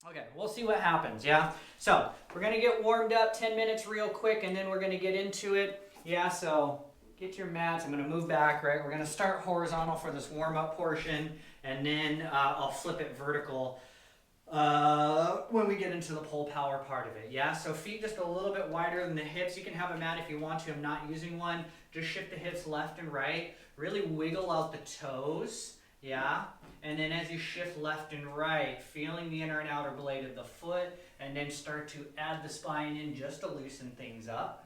Okay, we'll see what happens, yeah? So, we're going to get warmed up 10 minutes real quick, and then we're going to get into it. Yeah, so get your mats. I'm going to move back, right? We're going to start horizontal for this warm-up portion, and then I'll flip it vertical when we get into the pull power part of it, yeah? So feet just a little bit wider than the hips. You can have a mat if you want to. I'm not using one. Just shift the hips left and right. Really wiggle out the toes, yeah? And then as you shift left and right, feeling the inner and outer blade of the foot, and then start to add the spine in just to loosen things up.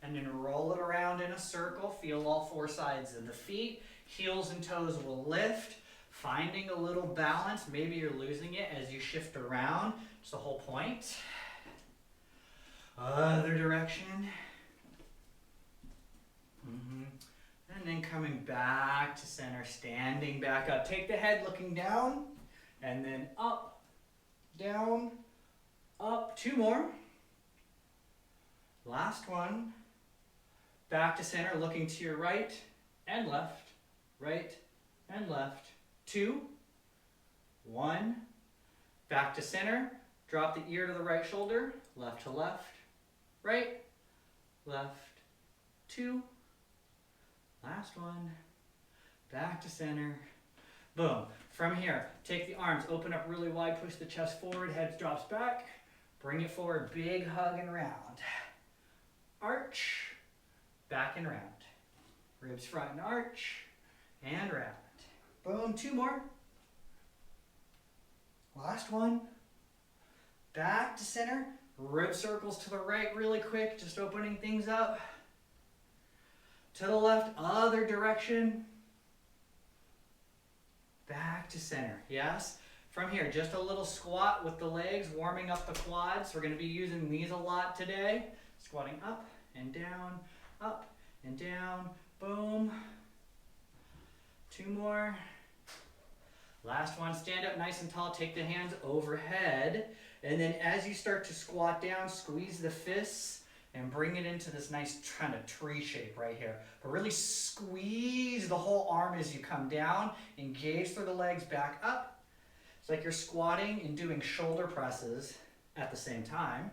And then roll it around in a circle. Feel all four sides of the feet. Heels and toes will lift. Finding a little balance. Maybe you're losing it as you shift around. It's the whole point. Other direction. And then coming back to center, standing back up. Take the head looking down, and then up, down, up. Two more. Last one. Back to center, looking to your right and left, right and left. 2, 1. Back to center. Drop the ear to the right shoulder, left to left, right, left, 2. Last one, back to center, boom. From here, take the arms, open up really wide, push the chest forward, head drops back, bring it forward, big hug and round. Arch, back and round. Ribs front and arch, and round. Boom, 2 more. Last one, back to center, rib circles to the right really quick, just opening things up. To the left, other direction. Back to center, yes? From here, just a little squat with the legs, warming up the quads. We're going to be using these a lot today. Squatting up and down, boom. 2 more. Last one, stand up nice and tall, take the hands overhead. And then as you start to squat down, squeeze the fists and bring it into this nice kind of tree shape right here. But really squeeze the whole arm as you come down. Engage through the legs, back up. It's like you're squatting and doing shoulder presses at the same time.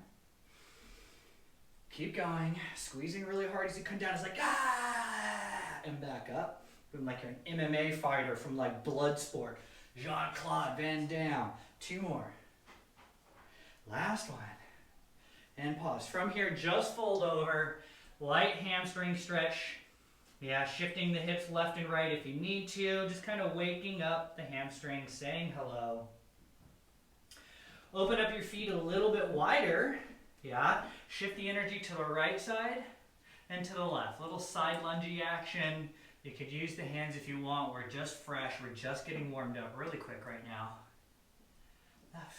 Keep going, squeezing really hard as you come down. It's like, ah, and back up. Like you're an MMA fighter from like Bloodsport. Jean-Claude Van Damme. 2 more. Last one. And pause. From here, just fold over. Light hamstring stretch. Yeah, shifting the hips left and right if you need to. Just kind of waking up the hamstrings, saying hello. Open up your feet a little bit wider. Yeah. Shift the energy to the right side and to the left. Little side lungey action. You could use the hands if you want. We're just fresh. We're just getting warmed up really quick right now. Left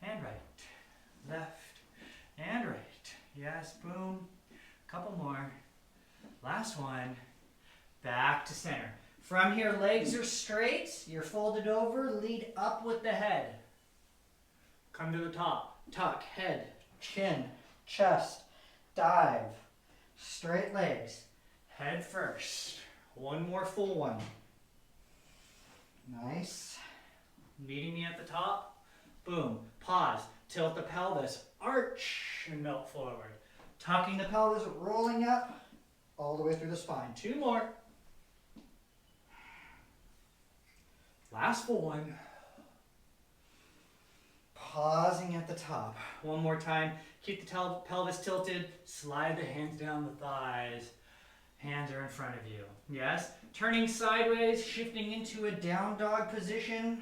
and right. Left and right. Yes, boom. Couple more. Last one. Back to center. From here, legs are straight. You're folded over. Lead up with the head. Come to the top. Tuck, head, chin, chest, dive. Straight legs. Head first. 1 more full one. Nice. Meeting me at the top. Boom. Pause. Tilt the pelvis. Arch and melt forward. Tucking the pelvis, rolling up all the way through the spine. 2 more. Last full one. Pausing at the top. 1 more time. Keep the pelvis tilted. Slide the hands down the thighs. Hands are in front of you. Yes? Turning sideways, shifting into a down dog position.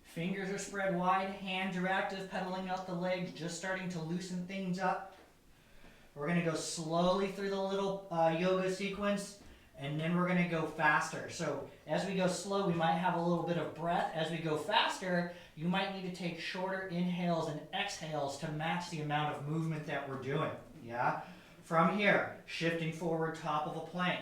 Fingers are spread wide, hands are active, pedaling out the legs, just starting to loosen things up. We're going to go slowly through the little yoga sequence, and then we're going to go faster. So as we go slow, we might have a little bit of breath. As we go faster, you might need to take shorter inhales and exhales to match the amount of movement that we're doing. Yeah? From here, shifting forward, top of a plank.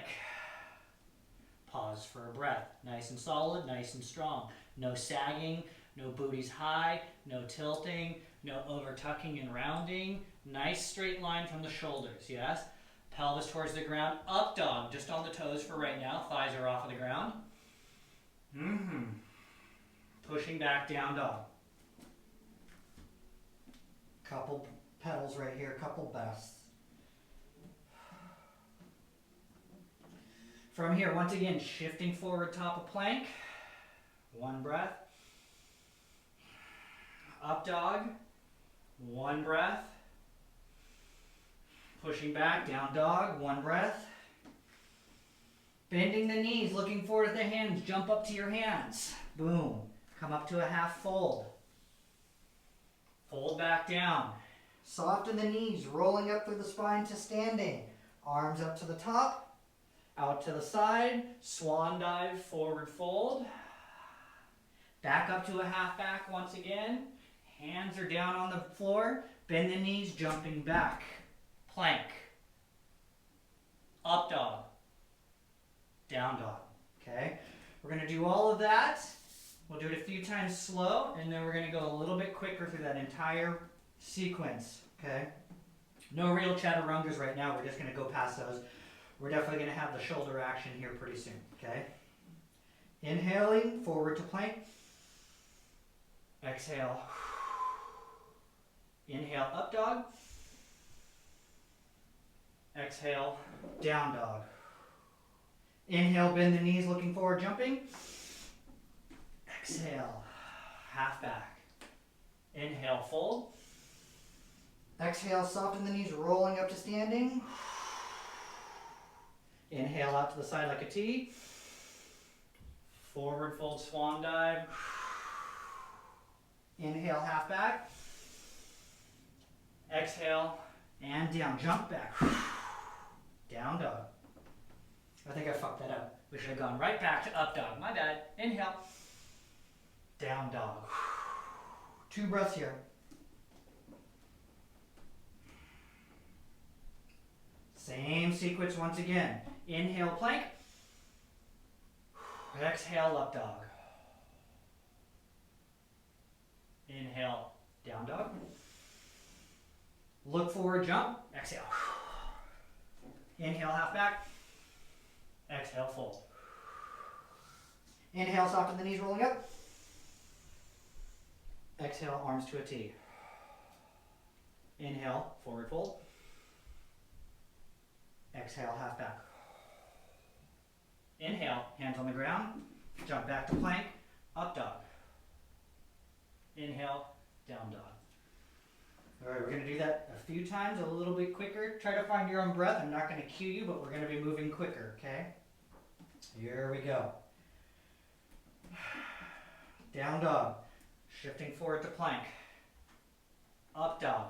Pause for a breath. Nice and solid, nice and strong. No sagging, no booties high, no tilting, no over tucking and rounding. Nice straight line from the shoulders, yes? Pelvis towards the ground, up dog, just on the toes for right now. Thighs are off of the ground. pushing back, down dog. Couple pedals right here, couple breaths. From here, once again, shifting forward, top of plank. One breath. Up dog. One breath. Pushing back, down dog, one breath. Bending the knees, looking forward at the hands, jump up to your hands. Boom. Come up to a half fold. Fold back down. Soften the knees, rolling up through the spine to standing. Arms up to the top, out to the side, swan dive, forward fold. Back up to a half back once again. Hands are down on the floor. Bend the knees, jumping back. Plank. Up dog. Down dog. Okay? We're going to do all of that. We'll do it a few times slow, and then we're going to go a little bit quicker through that entire sequence. Okay? No real chaturangas right now. We're just going to go past those. We're definitely going to have the shoulder action here pretty soon. Okay? Inhaling, forward to plank. Exhale. Inhale, up dog. Exhale, down dog. Inhale, bend the knees, looking forward, jumping. Exhale, half back. Inhale, fold. Exhale, soften the knees, rolling up to standing. Inhale out to the side like a T. Forward fold, swan dive. Inhale, half back. Exhale, and down, jump back. Down dog. I think I fucked that up. We should have gone right back to up dog. My bad. Inhale. Down dog. 2 breaths here. Same sequence once again. Inhale, plank. Exhale, up dog. Inhale, down dog. Look forward, jump. Exhale. Inhale, half back. Exhale, fold. Inhale, soften the knees, rolling up. Exhale, arms to a T. Inhale, forward fold. Exhale, half back. Inhale, hands on the ground. Jump back to plank. Up dog. Inhale, down dog. All right, we're going to do that a few times, a little bit quicker. Try to find your own breath. I'm not going to cue you, but we're going to be moving quicker, okay? Here we go. Down dog. Shifting forward to plank. Up dog.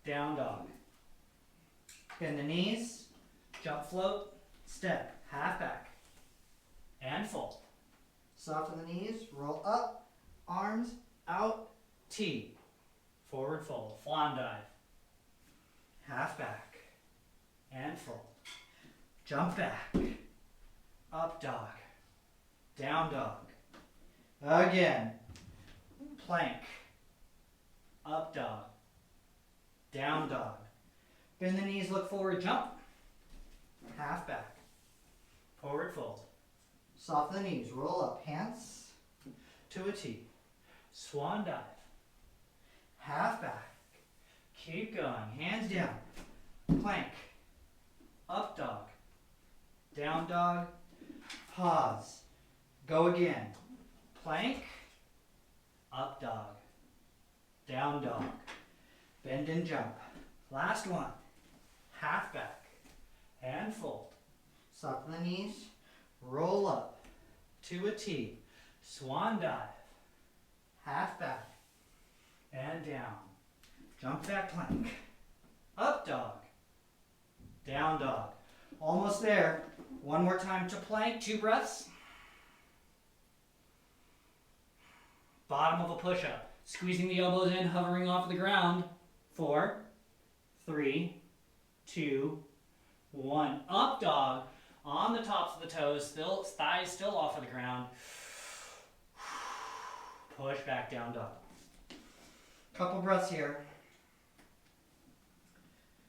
Down dog. Bend the knees. Jump, float, step. Half back. And fold. Soften the knees. Roll up. Arms out. T. Forward fold. Flan dive. Half back. And fold. Jump back. Up dog. Down dog. Again. Plank. Up dog. Down dog. Bend the knees, look forward, jump. Half back. Forward fold. Soften the knees, roll up, hands to a T. Swan dive. Half back. Keep going, hands down. Plank. Up dog. Down dog. Pause. Go again. Plank. Up dog. Down dog. Bend and jump. Last one. Half back. And fold. Soften the knees. Roll up to a T. Swan dive. Half back. And down. Jump back plank. Up dog. Down dog. Almost there. One more time to plank. 2 breaths. Bottom of a push-up. Squeezing the elbows in, hovering off the ground. 4, 3, 2, 1. Up dog. On the tops of the toes, still thighs still off of the ground. Push back, down dog. Couple breaths here.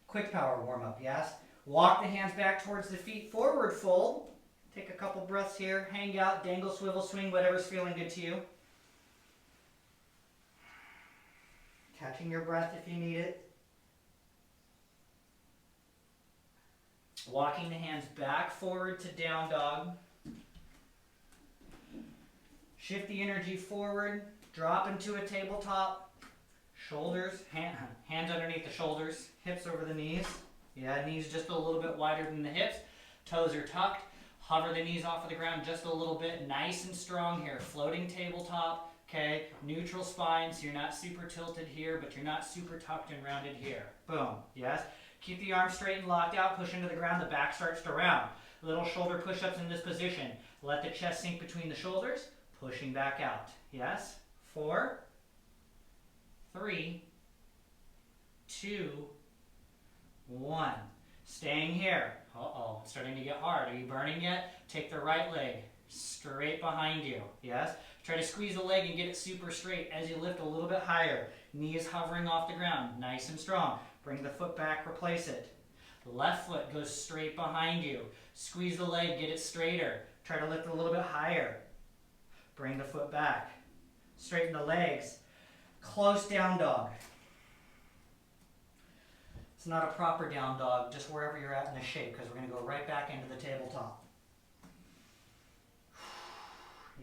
Quick power warm up, yes? Walk the hands back towards the feet, forward fold. Take a couple breaths here. Hang out, dangle, swivel, swing, whatever's feeling good to you. Catching your breath if you need it. Walking the hands back forward to down dog. Shift the energy forward. Drop into a tabletop. Shoulders, hands underneath the shoulders. Hips over the knees. Yeah, knees just a little bit wider than the hips. Toes are tucked. Hover the knees off of the ground just a little bit. Nice and strong here. Floating tabletop. Okay, neutral spine, so you're not super tilted here, but you're not super tucked and rounded here. Boom, yes? Keep the arms straight and locked out, push into the ground, the back starts to round. Little shoulder push-ups in this position. Let the chest sink between the shoulders, pushing back out. Yes? 4, 3, 2, 1. Staying here. Uh-oh, it's starting to get hard. Are you burning yet? Take the right leg straight behind you. Yes? Try to squeeze the leg and get it super straight as you lift a little bit higher. Knees hovering off the ground, nice and strong. Bring the foot back, replace it. The left foot goes straight behind you. Squeeze the leg, get it straighter. Try to lift a little bit higher. Bring the foot back. Straighten the legs. Close down dog. It's not a proper down dog, just wherever you're at in the shape, because we're going to go right back into the tabletop.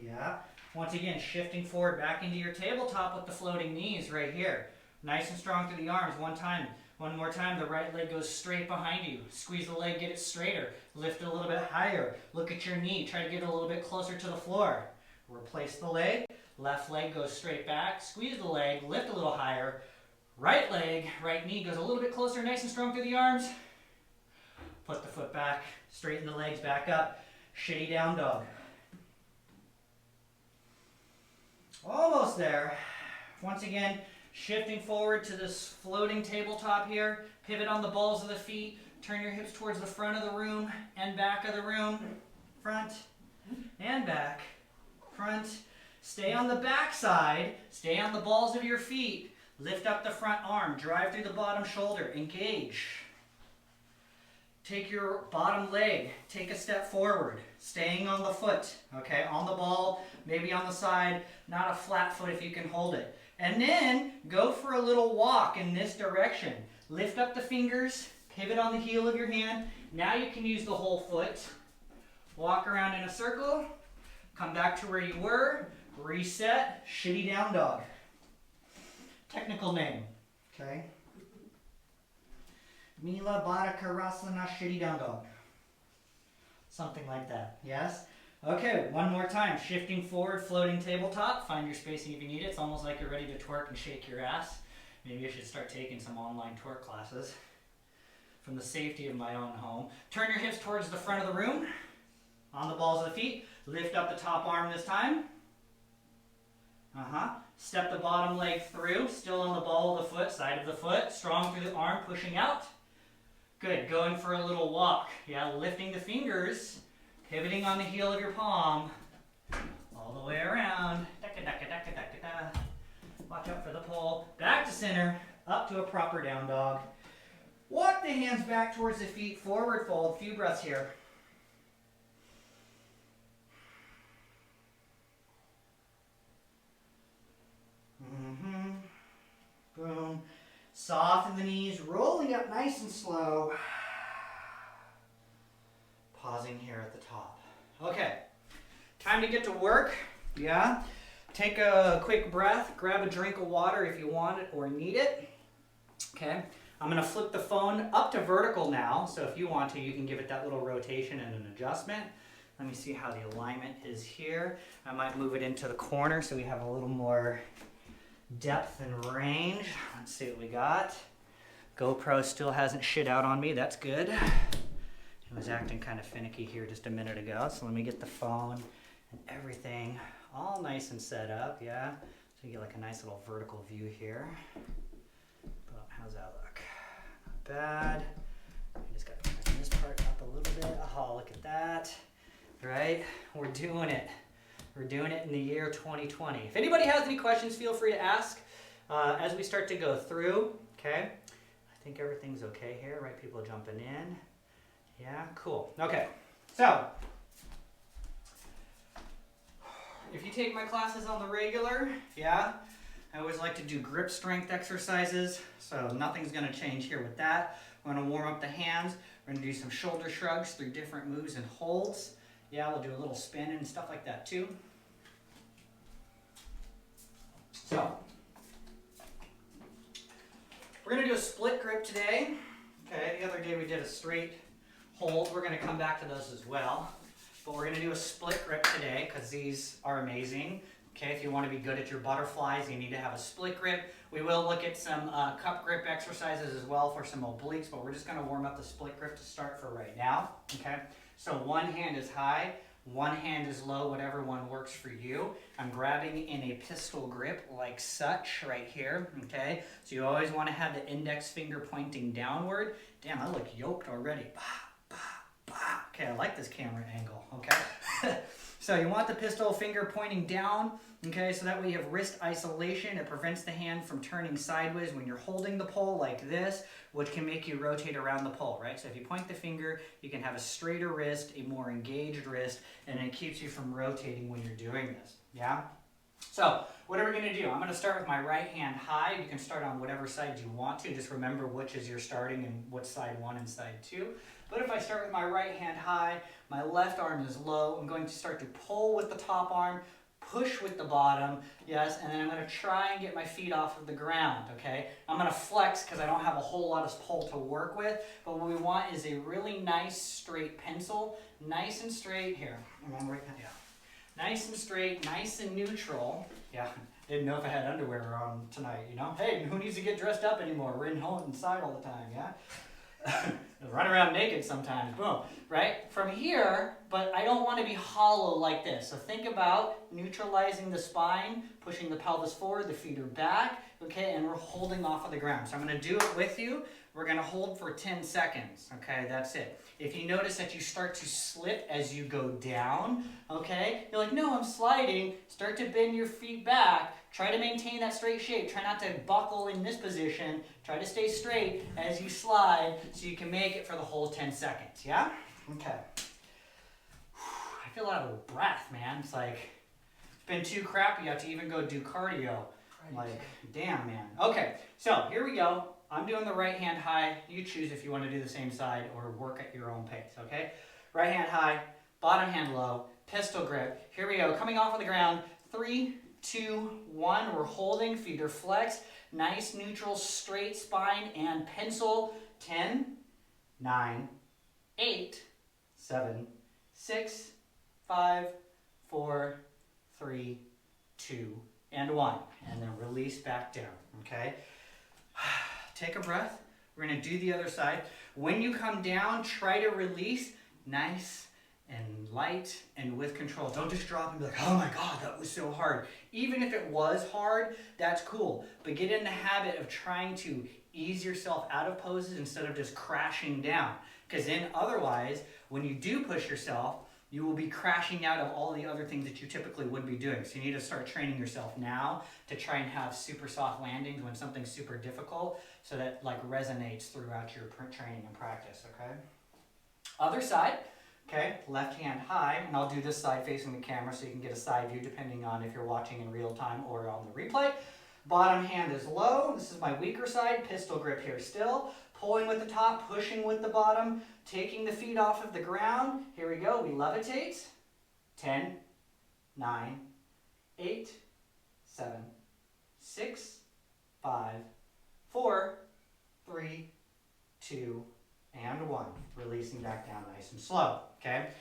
Yeah. Once again, shifting forward back into your tabletop with the floating knees right here. Nice and strong through the arms. One more time, the right leg goes straight behind you. Squeeze the leg, get it straighter. Lift it a little bit higher. Look at your knee. Try to get it a little bit closer to the floor. Replace the leg. Left leg goes straight back. Squeeze the leg, lift a little higher. Right leg, right knee goes a little bit closer, nice and strong through the arms. Put the foot back, straighten the legs back up. Shitty down dog. Almost there. Once again, shifting forward to this floating tabletop here. Pivot on the balls of the feet. Turn your hips towards the front of the room and back of the room. Front and back. Front. Stay on the back side. Stay on the balls of your feet. Lift up the front arm. Drive through the bottom shoulder. Engage. Take your bottom leg. Take a step forward. Staying on the foot. Okay, on the ball, maybe on the side. Not a flat foot if you can hold it. And then go for a little walk in this direction. Lift up the fingers. Pivot on the heel of your hand. Now you can use the whole foot. Walk around in a circle. Come back to where you were. Reset. Shitty down dog. Technical name. Okay. Mila Baddha Karasana Shitty down dog. Something like that. Yes? Okay, one more time. Shifting forward, floating tabletop. Find your spacing if you need it. It's almost like you're ready to twerk and shake your ass. Maybe I should start taking some online twerk classes from the safety of my own home. Turn your hips towards the front of the room. On the balls of the feet. Lift up the top arm this time. Step the bottom leg through. Still on the ball of the foot, side of the foot. Strong through the arm, pushing out. Good. Going for a little walk. Yeah, lifting the fingers. Pivoting on the heel of your palm. All the way around. Watch out for the pole. Back to center. Up to a proper down dog. Walk the hands back towards the feet. Forward fold. Few breaths here. Boom. Soften the knees, rolling up nice and slow. Pausing here at the top. Okay, time to get to work. Yeah. Take a quick breath. Grab a drink of water if you want it or need it. Okay. I'm going to flip the phone up to vertical now. So if you want to, you can give it that little rotation and an adjustment. Let me see how the alignment is here. I might move it into the corner so we have a little more depth and range. Let's see what we got. GoPro still hasn't shit out on me. That's good. It was acting kind of finicky here just a minute ago. So let me get the phone and everything all nice and set up. Yeah. So you get like a nice little vertical view here. Boom. How's that look? Not bad. I just got to bring this part up a little bit. Oh, look at that. Right? We're doing it. We're doing it in the year 2020. If anybody has any questions, feel free to ask as we start to go through. Okay. I think everything's okay here, right? People jumping in. Yeah, cool. Okay. So, you take my classes on the regular, yeah, I always like to do grip strength exercises, so nothing's gonna change here with that. We're gonna warm up the hands. We're gonna do some shoulder shrugs through different moves and holds. Yeah, we'll do a little spin and stuff like that too. So, we're gonna do a split grip today. Okay, the other day we did a straight hold. We're gonna come back to those as well. But we're gonna do a split grip today because these are amazing. Okay, if you want to be good at your butterflies, you need to have a split grip. We will look at some cup grip exercises as well for some obliques, but we're just going to warm up the split grip to start for right now. Okay, so one hand is high, one hand is low, whatever one works for you. I'm grabbing in a pistol grip like such right here. Okay, so you always want to have the index finger pointing downward. Damn, I look yoked already. Okay, I like this camera angle. Okay. So you want the pistol finger pointing down, okay, so that way you have wrist isolation. It prevents the hand from turning sideways when you're holding the pole like this, which can make you rotate around the pole, right? So if you point the finger, you can have a straighter wrist, a more engaged wrist, and it keeps you from rotating when you're doing this, yeah? So what are we going to do? I'm going to start with my right hand high. You can start on whatever side you want to. Just remember which is your starting and what side 1 and side 2. But if I start with my right hand high, my left arm is low. I'm going to start to pull with the top arm, push with the bottom, yes, and then I'm going to try and get my feet off of the ground, okay? I'm going to flex because I don't have a whole lot of pull to work with, but what we want is a really nice straight pencil, nice and straight here. Yeah. Nice and straight, nice and neutral. Yeah, didn't know if I had underwear on tonight, you know? Hey, who needs to get dressed up anymore? We're in home inside all the time, yeah? Run around naked sometimes, boom, right? From here, but I don't want to be hollow like this. So think about neutralizing the spine, pushing the pelvis forward, the feet are back, okay, and we're holding off of the ground. So I'm going to do it with you. We're going to hold for 10 seconds, okay, that's it. If you notice that you start to slip as you go down, okay, you're like, no, I'm sliding, start to bend your feet back, try to maintain that straight shape, try not to buckle in this position, try to stay straight as you slide so you can make it for the whole 10 seconds, yeah? Okay. I feel out of breath, man. It's like, it's been too crappy, you have to even go do cardio. Like, damn, man. Okay, so here we go. I'm doing the right hand high. You choose if you want to do the same side or work at your own pace, okay? Right hand high, bottom hand low, pistol grip. Here we go, coming off of the ground. 3, 2, 1. We're holding, feet are flexed. Nice, neutral, straight spine and pencil. 10, 9, 8, 7, 6, 5, 4, 3, 2, and 1. And then release back down, okay? Take a breath. We're going to do the other side. When you come down, try to release nice and light and with control. Don't just drop and be like, oh my God, that was so hard. Even if it was hard, that's cool. But get in the habit of trying to ease yourself out of poses instead of just crashing down. Because then otherwise, when you do push yourself, you will be crashing out of all the other things that you typically would be doing. So you need to start training yourself now to try and have super soft landings when something's super difficult so that like resonates throughout your training and practice, okay? Other side, okay, left hand high, and I'll do this side facing the camera so you can get a side view depending on if you're watching in real time or on the replay. Bottom hand is low, this is my weaker side, pistol grip here still. Pulling with the top, pushing with the bottom, taking the feet off of the ground. Here we go, we levitate. 10, 9, 8, 7, 6, 5, 4, 3, 2, and 1. Releasing back down nice and slow, okay?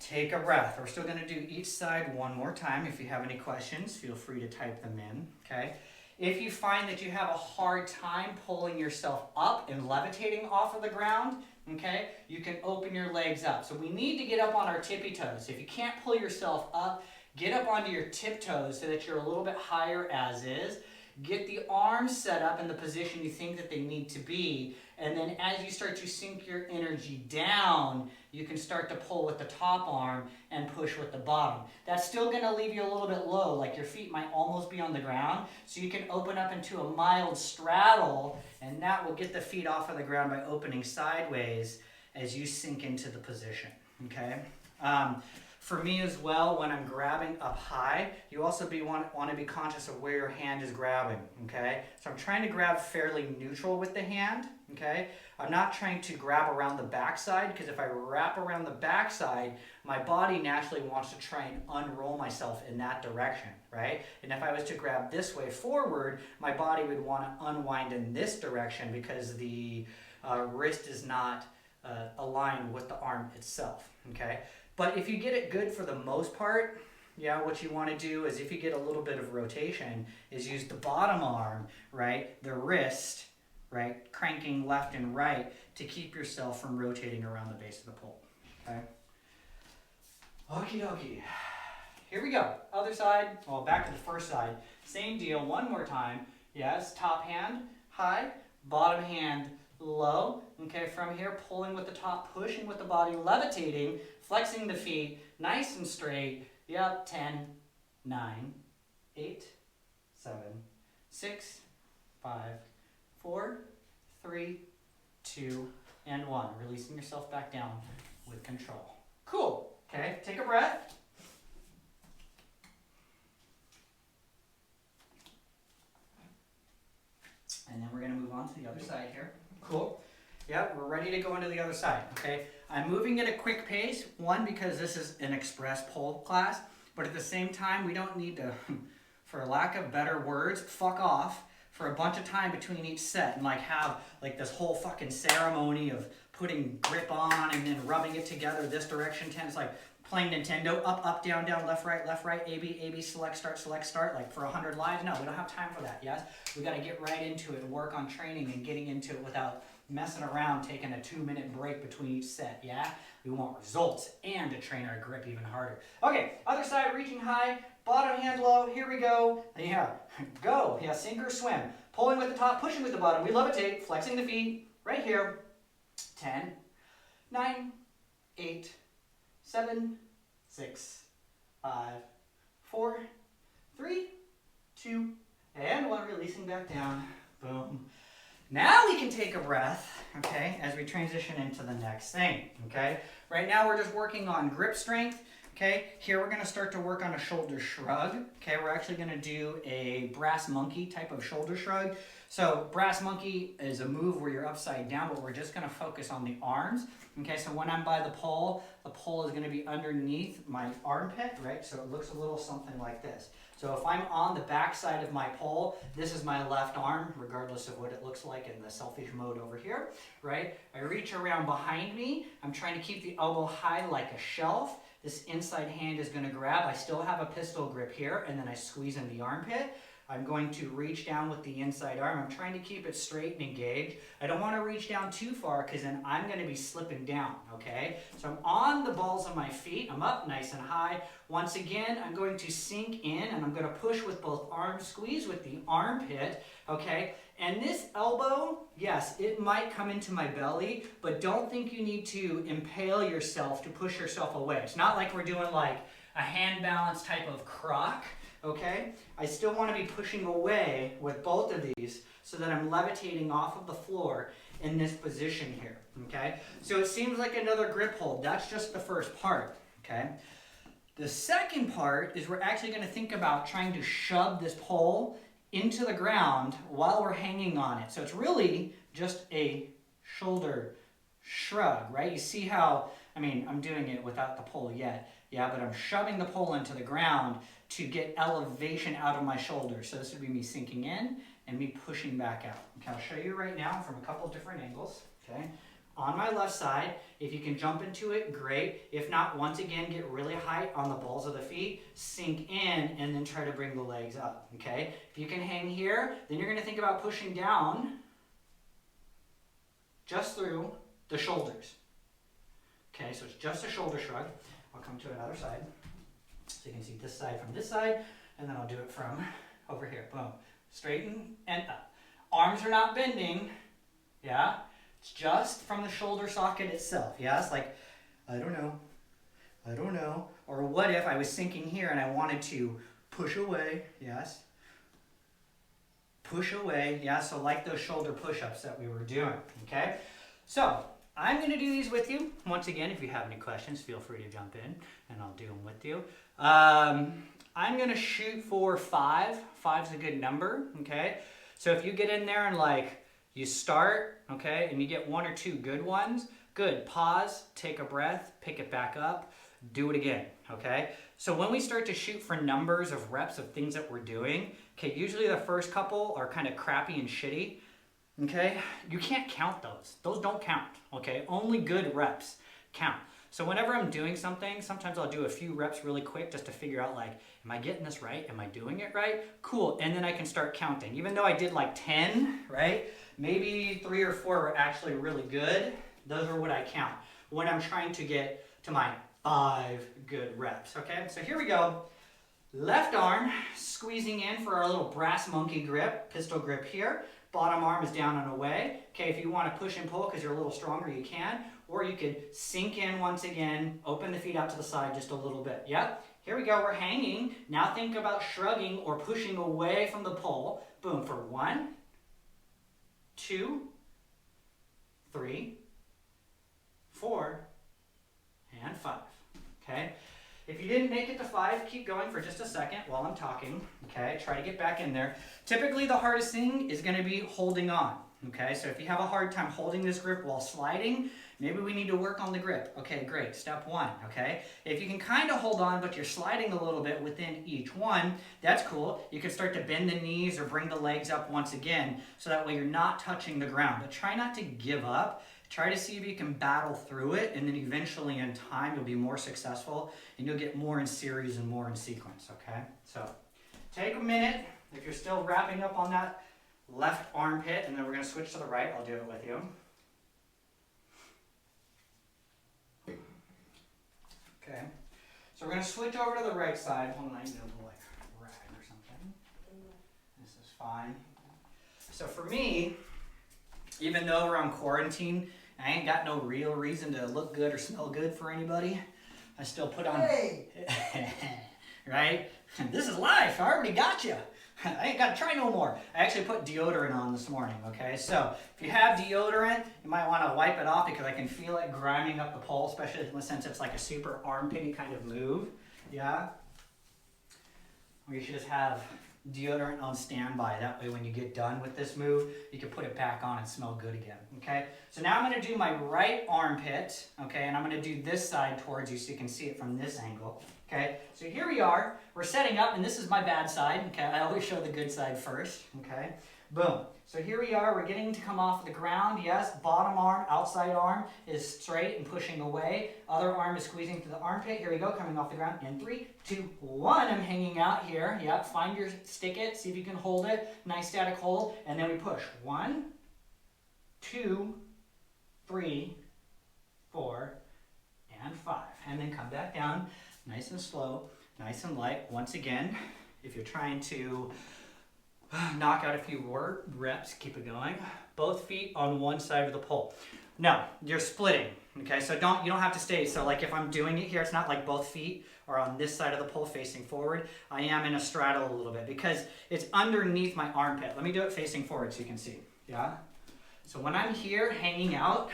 Take a breath. We're still going to do each side one more time. If you have any questions, feel free to type them in, okay? If you find that you have a hard time pulling yourself up and levitating off of the ground, okay, you can open your legs up. So we need to get up on our tippy toes. If you can't pull yourself up, get up onto your tiptoes so that you're a little bit higher as is. Get the arms set up in the position you think that they need to be. And then as you start to sink your energy down, you can start to pull with the top arm and push with the bottom. That's still going to leave you a little bit low, like your feet might almost be on the ground. So you can open up into a mild straddle, and that will get the feet off of the ground by opening sideways as you sink into the position, okay? for me as well, when I'm grabbing up high, you also want to be conscious of where your hand is grabbing, okay? So I'm trying to grab fairly neutral with the hand, okay? I'm not trying to grab around the backside, because if I wrap around the backside, my body naturally wants to try and unroll myself in that direction, right? And if I was to grab this way forward, my body would want to unwind in this direction because the wrist is not aligned with the arm itself, okay? But if you get it good for the most part, yeah, what you want to do is if you get a little bit of rotation is use the bottom arm, right, the wrist, right, cranking left and right to keep yourself from rotating around the base of the pole, okay? Okie dokie. Here we go. Other side, well, back to the first side. Same deal, one more time. Yes, top hand high, bottom hand low. Okay, from here, pulling with the top, pushing with the body, levitating, flexing the feet, nice and straight. Yep, 10, 9, 8, 7, 6, 5, 4, 3, 2, and 1. Releasing yourself back down with control. Cool. Okay, take a breath. And then we're going to move on to the other side here. Cool. Yep, we're ready to go into the other side, okay? I'm moving at a quick pace, one, because this is an express pole class, but at the same time, we don't need to, for lack of better words, fuck off for a bunch of time between each set and like have like this whole fucking ceremony of putting grip on and then rubbing it together this direction, 10. It's like playing Nintendo, up, down, left, right, A, B, select, start, like for 100 lives. No, we don't have time for that, yes? We got to get right into it and work on training and getting into it without messing around, taking a 2-minute break between each set, yeah? We want results and to train our grip even harder. Okay, other side, reaching high, bottom hand low, here we go. Yeah, go, yeah, sink or swim. Pulling with the top, pushing with the bottom. We levitate, flexing the feet, right here. 10, 9, 8, 7, 6, 5, 4, 3, 2, and 1. Releasing back down. Boom. Now we can take a breath, okay, as we transition into the next thing, okay? Right now we're just working on grip strength, okay? Here we're going to start to work on a shoulder shrug, okay? We're actually going to do a brass monkey type of shoulder shrug. So brass monkey is a move where you're upside down, but we're just going to focus on the arms, okay? So when I'm by the pole is going to be underneath my armpit, right? So it looks a little something like this. So if I'm on the back side of my pole, this is my left arm, regardless of what it looks like in the selfish mode over here, right? I reach around behind me. I'm trying to keep the elbow high like a shelf. This inside hand is going to grab. I still have a pistol grip here, and then I squeeze in the armpit. I'm going to reach down with the inside arm. I'm trying to keep it straight and engaged. I don't want to reach down too far because then I'm going to be slipping down, okay? So I'm on the balls of my feet. I'm up nice and high. Once again, I'm going to sink in and I'm going to push with both arms, squeeze with the armpit, okay? And this elbow, yes, it might come into my belly, but don't think you need to impale yourself to push yourself away. It's not like we're doing like a hand balance type of croc. Okay, I still want to be pushing away with both of these so that I'm levitating off of the floor in this position here, okay? So it seems like another grip hold. That's just the first part, okay? The second part is we're actually going to think about trying to shove this pole into the ground while we're hanging on it. So it's really just a shoulder shrug, right? You see how, I mean, I'm doing it without the pole yet, yeah, but I'm shoving the pole into the ground to get elevation out of my shoulders. So this would be me sinking in and me pushing back out. Okay, I'll show you right now from a couple different angles, okay? On my left side, if you can jump into it, great. If not, once again, get really high on the balls of the feet, sink in, and then try to bring the legs up, okay? If you can hang here, then you're gonna think about pushing down just through the shoulders. Okay, so it's just a shoulder shrug. I'll come to another side. So you can see this side from this side, and then I'll do it from over here. Boom. Straighten and up. Arms are not bending, yeah? It's just from the shoulder socket itself, yeah? It's like, I don't know. Or what if I was sinking here and I wanted to push away, yes? Push away, yeah? So like those shoulder push-ups that we were doing, okay? So I'm going to do these with you. Once again, if you have any questions, feel free to jump in and I'll do them with you. I'm going to shoot for 5. 5's a good number, okay? So if you get in there and like you start, okay, and you get 1 or 2 good ones, good. Pause, take a breath, pick it back up, do it again, okay? So when we start to shoot for numbers of reps of things that we're doing, okay, usually the first couple are kind of crappy and shitty. Okay, you can't count those. Those don't count, okay? Only good reps count. So whenever I'm doing something, sometimes I'll do a few reps really quick just to figure out like, am I getting this right? Am I doing it right? Cool, and then I can start counting. Even though I did like 10, right? Maybe 3 or 4 were actually really good. Those are what I count when I'm trying to get to my 5 good reps, okay? So here we go. Left arm squeezing in for our little brass monkey grip, pistol grip here. Bottom arm is down and away. Okay, if you want to push and pull because you're a little stronger, you can. Or you could sink in once again, open the feet out to the side just a little bit. Yep, here we go, we're hanging. Now think about shrugging or pushing away from the pole. Boom, for 1, 2, 3, 4, and 5. Okay? If you didn't make it to 5, keep going for just a second while I'm talking, okay? Try to get back in there. Typically, the hardest thing is gonna be holding on, okay? So if you have a hard time holding this grip while sliding, maybe we need to work on the grip. Okay, great, step 1, okay? If you can kind of hold on, but you're sliding a little bit within each one, that's cool. You can start to bend the knees or bring the legs up once again, so that way you're not touching the ground. But try not to give up. Try to see if you can battle through it, and then eventually in time you'll be more successful and you'll get more in series and more in sequence, okay? So take a minute. If you're still wrapping up on that left armpit, and then we're going to switch to the right. I'll do it with you. Okay. So we're going to switch over to the right side. Hold on, I need a little like rag or something. This is fine. So for me, even though we're on quarantine, I ain't got no real reason to look good or smell good for anybody. I still put on... Hey! Right? This is life. I already got you. I ain't got to try no more. I actually put deodorant on this morning, okay? So if you have deodorant, you might want to wipe it off because I can feel it grinding up the pole, especially since it's like a super armpity kind of move. Yeah? Or you should just have deodorant on standby. That way when you get done with this move, you can put it back on and smell good again, okay? So now I'm going to do my right armpit, okay? And I'm going to do this side towards you so you can see it from this angle, okay? So here we are. We're setting up, and this is my bad side, okay? I always show the good side first, okay? Boom. So here we are. We're getting to come off the ground, yes. Bottom arm, outside arm is straight and pushing away. Other arm is squeezing to the armpit. Here we go, coming off the ground. In 3, 2, 1, I'm hanging out here. Yep, find your, stick it, see if you can hold it. Nice static hold. And then we push. 1, 2, 3, 4, and 5. And then come back down, nice and slow, nice and light. Once again, if you're trying to knock out a few reps, keep it going. Both feet on one side of the pole. No, you're splitting, okay? So you don't have to stay. So like if I'm doing it here, it's not like both feet are on this side of the pole facing forward. I am in a straddle a little bit because it's underneath my armpit. Let me do it facing forward so you can see, yeah? So when I'm here hanging out,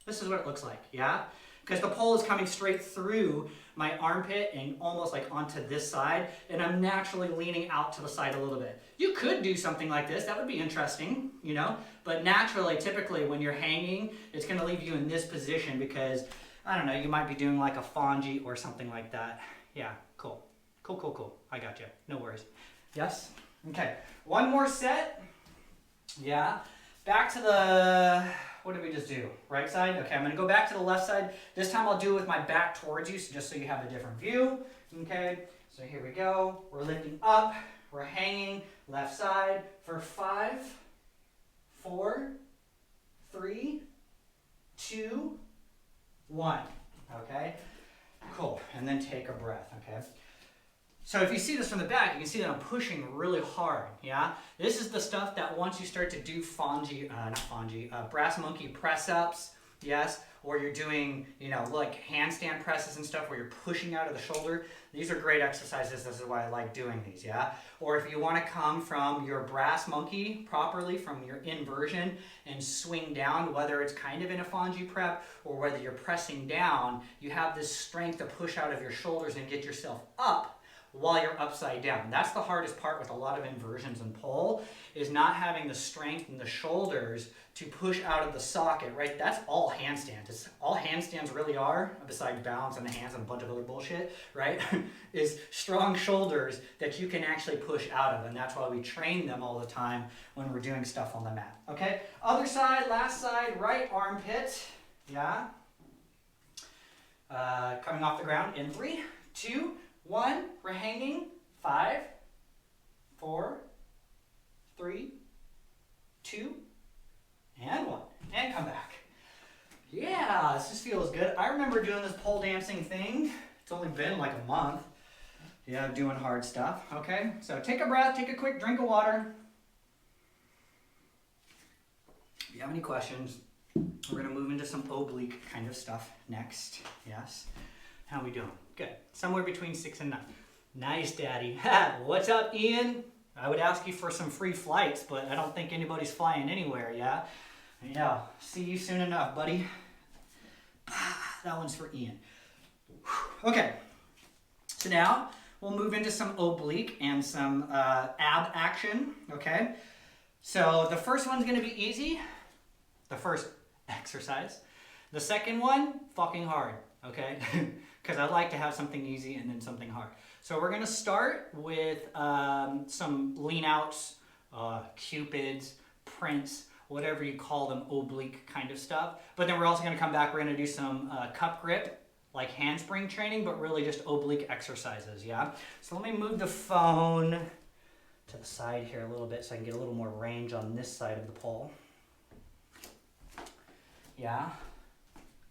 this is what it looks like, yeah? Because the pole is coming straight through my armpit and almost like onto this side, and I'm naturally leaning out to the side a little bit. You could do something like this, that would be interesting, you know, but naturally, typically when you're hanging, it's gonna leave you in this position because, I don't know, you might be doing like a fongie or something like that. Yeah, cool. Cool. I got you, no worries. Yes? Okay, one more set. Yeah, back to the, what did we just do? Right side? Okay, I'm gonna go back to the left side. This time I'll do it with my back towards you, so just so you have a different view. Okay, so here we go. We're lifting up, we're hanging, left side for 5, 4, 3, 2, 1. Okay, cool. And then take a breath, okay? So if you see this from the back, you can see that I'm pushing really hard, yeah? This is the stuff that once you start to do brass monkey press-ups, yes, or you're doing, you know, like handstand presses and stuff where you're pushing out of the shoulder, these are great exercises. This is why I like doing these, yeah? Or if you want to come from your brass monkey properly, from your inversion, and swing down, whether it's kind of in a fongie prep or whether you're pressing down, you have this strength to push out of your shoulders and get yourself up while you're upside down. That's the hardest part with a lot of inversions and pull, is not having the strength in the shoulders to push out of the socket, right? That's all handstands. It's all handstands really are, besides balance and the hands and a bunch of other bullshit, right? Is strong shoulders that you can actually push out of, and that's why we train them all the time when we're doing stuff on the mat, okay? Other side, last side, right armpit, yeah? Coming off the ground in 3, 2, 1, we're hanging, 5, 4, 3, 2, and 1, and come back. Yeah, this just feels good. I remember doing this pole dancing thing. It's only been like a month. Yeah, doing hard stuff, okay? So take a breath, take a quick drink of water. If you have any questions, we're gonna move into some oblique kind of stuff next, yes? How we doing? Good. Somewhere between 6 and 9. Nice, Daddy. What's up, Ian? I would ask you for some free flights, but I don't think anybody's flying anywhere, yeah? Yeah. See you soon enough, buddy. That one's for Ian. Okay. So now we'll move into some oblique and some ab action, okay? So the first one's going to be easy. The first exercise. The second one, fucking hard, okay? Because I like to have something easy and then something hard. So we're going to start with some lean outs, cupids, prints, whatever you call them, oblique kind of stuff. But then we're also going to come back, we're going to do some cup grip, like handspring training, but really just oblique exercises, yeah? So let me move the phone to the side here a little bit so I can get a little more range on this side of the pole. Yeah?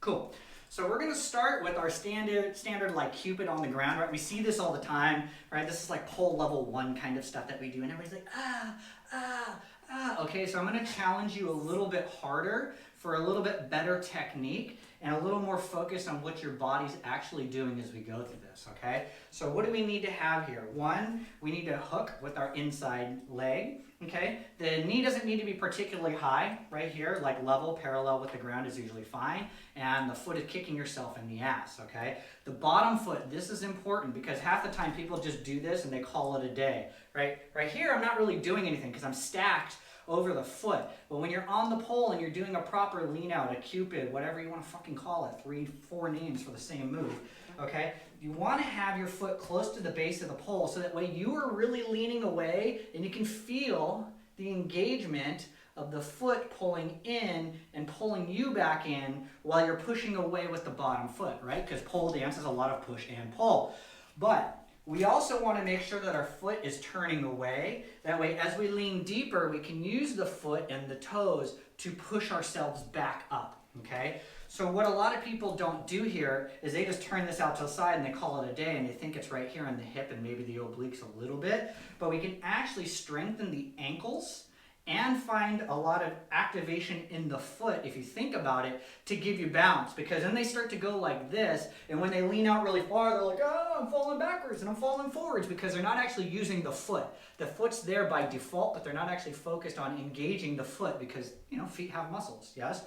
Cool. So we're going to start with our standard like cupid on the ground, right? We see this all the time, right? This is like pole level 1 kind of stuff that we do, and everybody's like, ah, ah, ah. Okay, so I'm going to challenge you a little bit harder for a little bit better technique and a little more focus on what your body's actually doing as we go through this, okay? So what do we need to have here? 1, we need to hook with our inside leg, okay? The knee doesn't need to be particularly high right here, like level, parallel with the ground is usually fine, and the foot is kicking yourself in the ass, okay? The bottom foot, this is important because half the time people just do this and they call it a day, right? Right here, I'm not really doing anything because I'm stacked over the foot. But when you're on the pole and you're doing a proper lean out, a cupid, whatever you want to fucking call it, 3, 4 names for the same move, okay? You want to have your foot close to the base of the pole so that way you are really leaning away and you can feel the engagement of the foot pulling in and pulling you back in while you're pushing away with the bottom foot, right? Because pole dance is a lot of push and pull. But we also want to make sure that our foot is turning away. That way, as we lean deeper, we can use the foot and the toes to push ourselves back up, okay? So what a lot of people don't do here is they just turn this out to the side and they call it a day and they think it's right here in the hip and maybe the obliques a little bit. But we can actually strengthen the ankles and find a lot of activation in the foot, if you think about it, to give you balance. Because then they start to go like this, and when they lean out really far, they're like, oh, I'm falling backwards and I'm falling forwards, because they're not actually using the foot. The foot's there by default, but they're not actually focused on engaging the foot because, you know, feet have muscles, yes?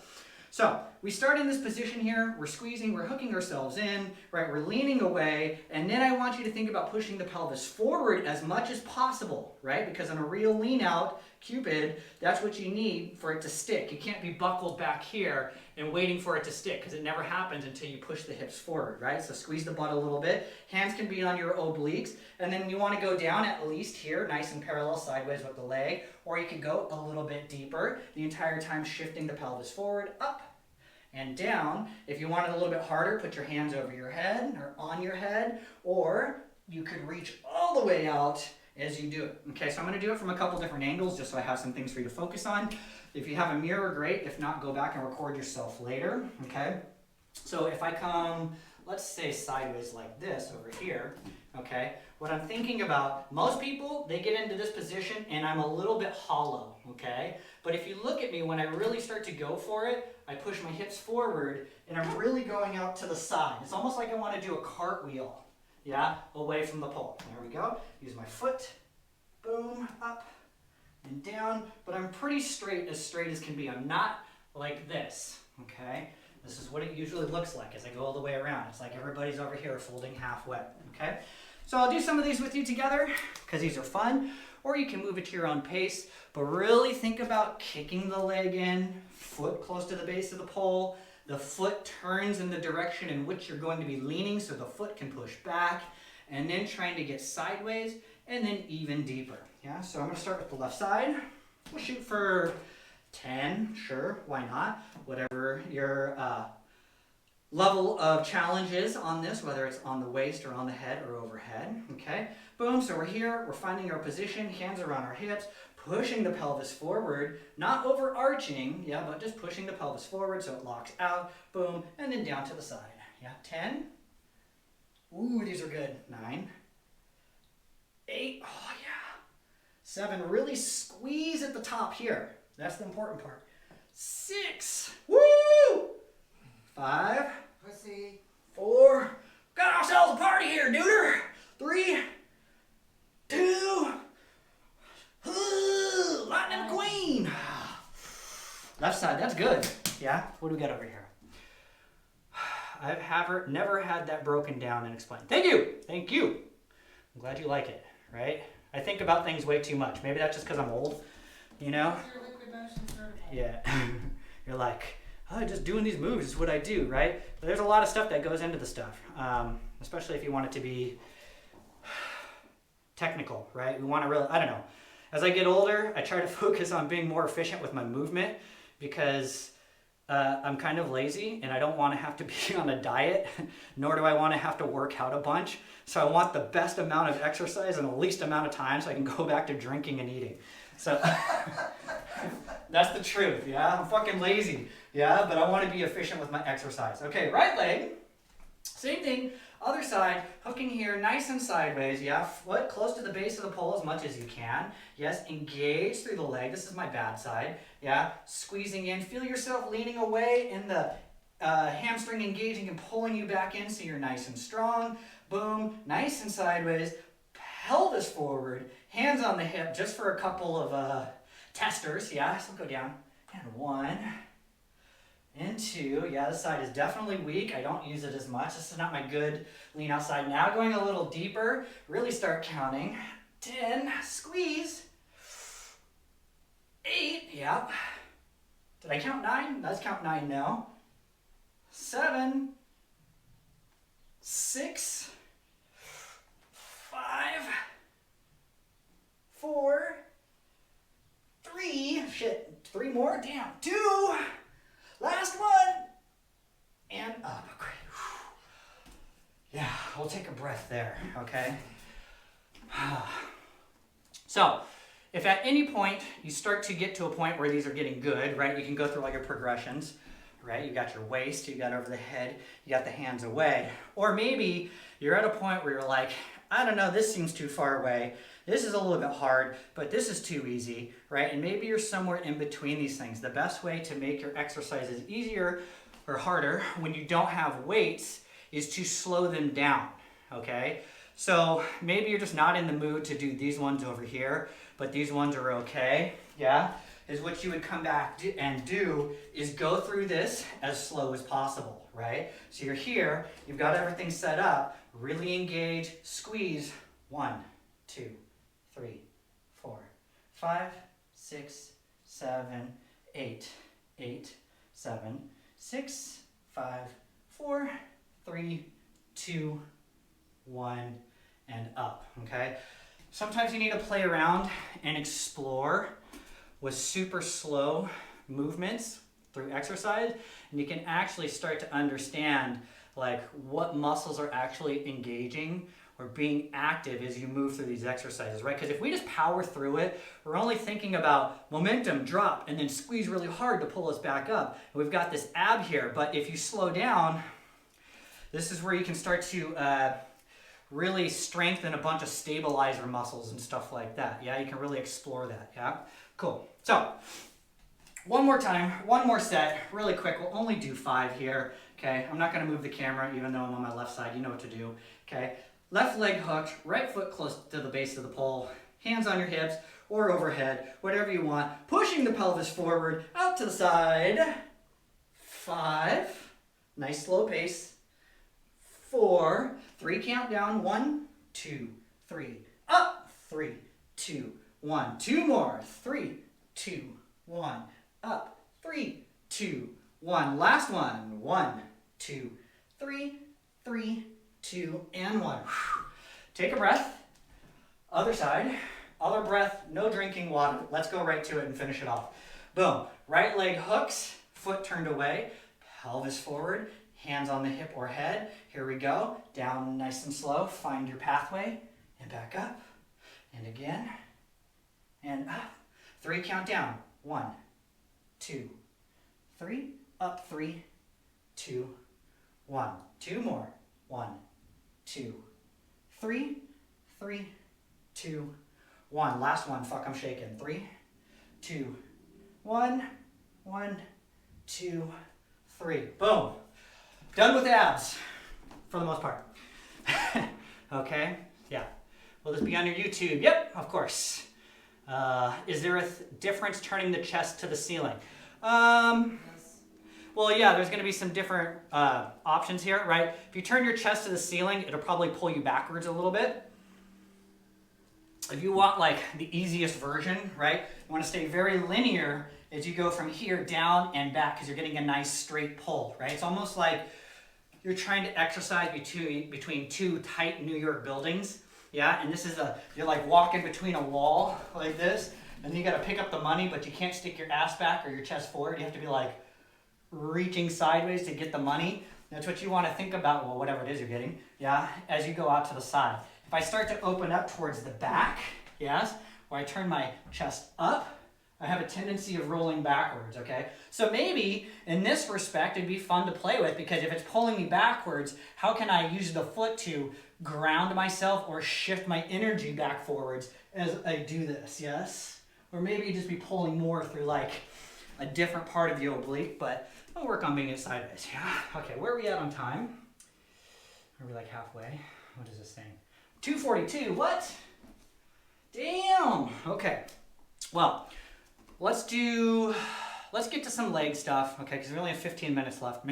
So we start in this position here, we're squeezing, we're hooking ourselves in, right? We're leaning away, and then I want you to think about pushing the pelvis forward as much as possible, right? Because on a real lean out, cupid, that's what you need for it to stick. You can't be buckled back here and waiting for it to stick because it never happens until you push the hips forward, right? So squeeze the butt a little bit. Hands can be on your obliques, and then you want to go down at least here, nice and parallel sideways with the leg, or you can go a little bit deeper, the entire time shifting the pelvis forward, up, and down. If you want it a little bit harder, put your hands over your head or on your head, or you could reach all the way out as you do it. Okay, so I'm going to do it from a couple different angles just so I have some things for you to focus on. If you have a mirror, great. If not, go back and record yourself later. Okay, so if I come, let's say sideways like this over here, okay? What I'm thinking about, most people, they get into this position and I'm a little bit hollow, okay? But if you look at me, when I really start to go for it, I push my hips forward and I'm really going out to the side. It's almost like I want to do a cartwheel, yeah, away from the pole. There we go. Use my foot, boom, up and down, but I'm pretty straight as can be. I'm not like this, okay? This is what it usually looks like as I go all the way around. It's like everybody's over here folding halfway, okay? So I'll do some of these with you together because these are fun, or you can move at your own pace, but really think about kicking the leg in, foot close to the base of the pole. The foot turns in the direction in which you're going to be leaning so the foot can push back, and then trying to get sideways and then even deeper. Yeah, so I'm going to start with the left side. We'll shoot for 10, sure, why not? Whatever your level of challenge is on this, whether it's on the waist or on the head or overhead, okay? Boom, so we're here, we're finding our position, hands around our hips, pushing the pelvis forward, not overarching, yeah, but just pushing the pelvis forward so it locks out, boom, and then down to the side. Yeah, 10. Ooh, these are good. 9. 8, oh yeah. 7, really squeeze at the top here. That's the important part. 6, woo! 5, Pussy. 4, got ourselves a party here, duder. 3, 2, Lightning McQueen. Left side, that's good. Yeah, what do we got over here? I've never had that broken down and explained. Thank you, thank you. I'm glad you like it, right? I think about things way too much. Maybe that's just because I'm old, you know? Your liquid motion certified. Yeah, you're like, oh, just doing these moves is what I do, right? But there's a lot of stuff that goes into the stuff, especially if you want it to be technical, right? We want to really, I don't know. As I get older, I try to focus on being more efficient with my movement because I'm kind of lazy and I don't want to have to be on a diet, nor do I want to have to work out a bunch. So I want the best amount of exercise in the least amount of time so I can go back to drinking and eating. So that's the truth, yeah? I'm fucking lazy, yeah? But I want to be efficient with my exercise. Okay, right leg, same thing. Other side, hooking here, nice and sideways, yeah? Foot close to the base of the pole as much as you can. Yes, engage through the leg. This is my bad side, yeah? Squeezing in. Feel yourself leaning away and the hamstring engaging and pulling you back in so you're nice and strong. Boom, nice and sideways. Pelvis forward, hands on the hip just for a couple of testers, yeah? So go down. And 1. And 2, yeah, this side is definitely weak. I don't use it as much. This is not my good lean outside. Now going a little deeper, really start counting. 10, squeeze. 8, yep. Did I count 9? Let's count 9 now. 7, 6, 5, 4, 3, shit, 3 more, damn, 2, last one, and up. Great. Yeah, we'll take a breath there, okay? So, if at any point you start to get to a point where these are getting good, right, you can go through all your progressions, right? You got your waist, you got over the head, you got the hands away. Or maybe you're at a point where you're like, I don't know, this seems too far away. This is a little bit hard, but this is too easy, right? And maybe you're somewhere in between these things. The best way to make your exercises easier or harder when you don't have weights is to slow them down, okay? So maybe you're just not in the mood to do these ones over here, but these ones are okay, yeah? Is what you would come back and do is go through this as slow as possible, right? So you're here, you've got everything set up, really engage, squeeze, 1, 2, 3, 4, 5, 6, 7, 8, 8, 7, 6, 5, 4, 3, 2, 1, and up, okay? Sometimes you need to play around and explore with super slow movements through exercise, and you can actually start to understand like what muscles are actually engaging or being active as you move through these exercises, right? Because if we just power through it, we're only thinking about momentum, drop, and then squeeze really hard to pull us back up. And we've got this ab here, but if you slow down, this is where you can start to really strengthen a bunch of stabilizer muscles and stuff like that. Yeah, you can really explore that. Yeah, cool. So one more time, one more set, really quick. We'll only do 5 here. Okay, I'm not going to move the camera even though I'm on my left side. You know what to do. Okay, left leg hooked, right foot close to the base of the pole, hands on your hips or overhead, whatever you want. Pushing the pelvis forward, out to the side. 5, nice slow pace. 4, 3 count down. 1, 2, 3, up. 3, 2, 1. 2 more. 3, 2, 1, up. 3, 2, 1. Last one. 1, 2, 3, 3, 2, and 1. Take a breath. Other side. Other breath. No drinking water. Let's go right to it and finish it off. Boom. Right leg hooks. Foot turned away. Pelvis forward. Hands on the hip or head. Here we go. Down nice and slow. Find your pathway. And back up. And again. And up. 3 count down. 1, 2, 3. Up. 3, 2, 1. 2 more. 1, 2, 3, 3, 2, 1. Last one. Fuck, I'm shaking. 3, 2, 1, 1, 2, 3. Boom. Done with abs, for the most part. Okay? Yeah. Will this be on your YouTube? Yep, of course. Is there a difference turning the chest to the ceiling? Well, yeah, there's going to be some different options here, right? If you turn your chest to the ceiling, it'll probably pull you backwards a little bit. If you want like the easiest version, right? You want to stay very linear as you go from here down and back because you're getting a nice straight pull, right? It's almost like you're trying to exercise between 2 tight New York buildings, yeah? And this is you're like walking between a wall like this, and you got to pick up the money, but you can't stick your ass back or your chest forward. You have to be like reaching sideways to get the money. That's what you want to think about, well, whatever it is you're getting, yeah, as you go out to the side. If I start to open up towards the back, yes, where I turn my chest up, I have a tendency of rolling backwards, okay? So maybe in this respect, it'd be fun to play with because if it's pulling me backwards, how can I use the foot to ground myself or shift my energy back forwards as I do this, yes? Or maybe just be pulling more through like a different part of the oblique, but I'll work on being it sideways, yeah? Okay, where are we at on time? Are we like halfway? What is this saying? 2:42, what? Damn, okay. Well, let's get to some leg stuff, okay, because we only have 15 minutes left.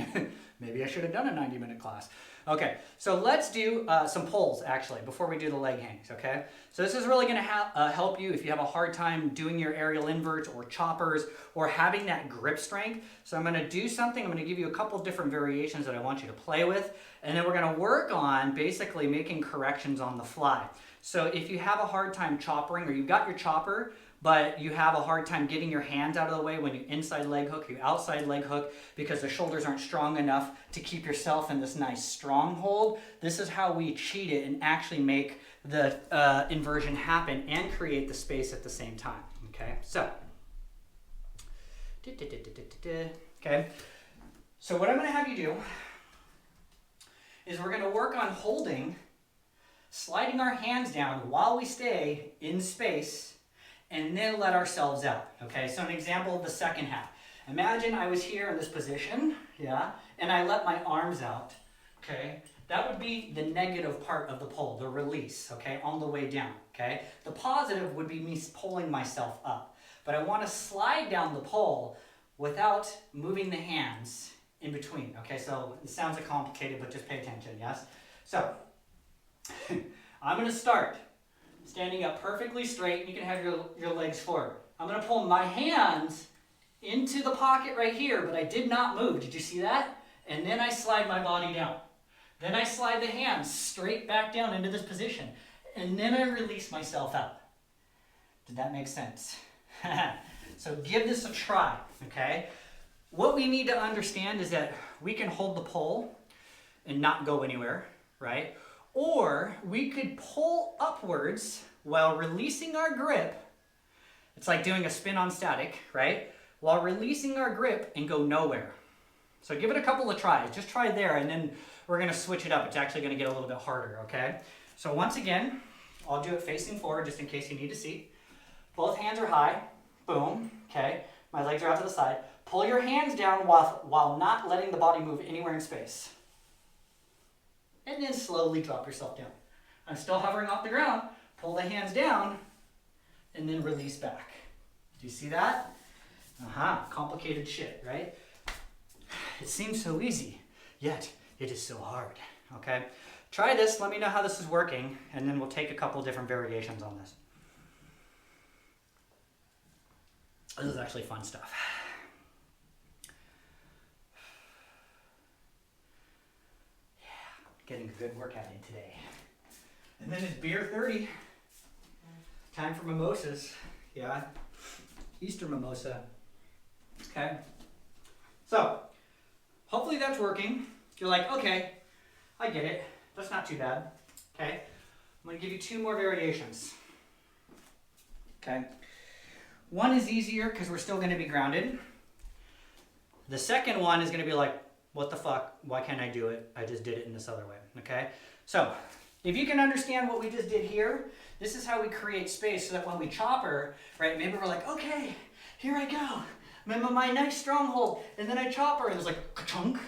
Maybe I should have done a 90-minute class. Okay, so let's do some pulls, actually, before we do the leg hangs, okay? So this is really going to help you if you have a hard time doing your aerial inverts or choppers or having that grip strength. So I'm going to do something. I'm going to give you a couple different variations that I want you to play with, and then we're going to work on basically making corrections on the fly. So if you have a hard time choppering or you've got your chopper, but you have a hard time getting your hands out of the way when you inside leg hook, you outside leg hook because the shoulders aren't strong enough to keep yourself in this nice stronghold. This is how we cheat it and actually make the inversion happen and create the space at the same time. Okay, so okay. So what I'm going to have you do is we're going to work on holding, sliding our hands down while we stay in space, and then let ourselves out, okay? So an example of the second half. Imagine I was here in this position, yeah, and I let my arms out, okay? That would be the negative part of the pull, the release, okay, on the way down, okay? The positive would be me pulling myself up. But I want to slide down the pole without moving the hands in between, okay? So it sounds complicated, but just pay attention, yes? So I'm going to start standing up perfectly straight. You can have your legs forward. I'm going to pull my hands into the pocket right here, but I did not move. Did you see that? And then I slide my body down. Then I slide the hands straight back down into this position. And then I release myself out. Did that make sense? So give this a try, okay? What we need to understand is that we can hold the pole and not go anywhere, right? Or we could pull upwards while releasing our grip. It's like doing a spin on static, right? While releasing our grip and go nowhere. So give it a couple of tries. Just try there, and then we're going to switch it up. It's actually going to get a little bit harder, okay? So once again, I'll do it facing forward just in case you need to see. Both hands are high. Boom. Okay. My legs are out to the side. Pull your hands down while not letting the body move anywhere in space. And then slowly drop yourself down. I'm still hovering off the ground. Pull the hands down and then release back. Do you see that? Complicated shit, right? It seems so easy, yet it is so hard, okay? Try this, let me know how this is working, and then we'll take a couple different variations on this. This is actually fun stuff. Yeah, getting a good workout in today. And then it's beer 30. Time for mimosas. Yeah, Easter mimosa. Okay. So, hopefully that's working. You're like, okay, I get it. That's not too bad. Okay. I'm going to give you 2 more variations. Okay. One is easier because we're still going to be grounded. The second one is going to be like, what the fuck? Why can't I do it? I just did it in this other way. Okay. So, if you can understand what we just did here, this is how we create space so that when we chopper, right, maybe we're like, okay, here I go. I'm in my nice stronghold. And then I chopper, and there's like, ka-chunk,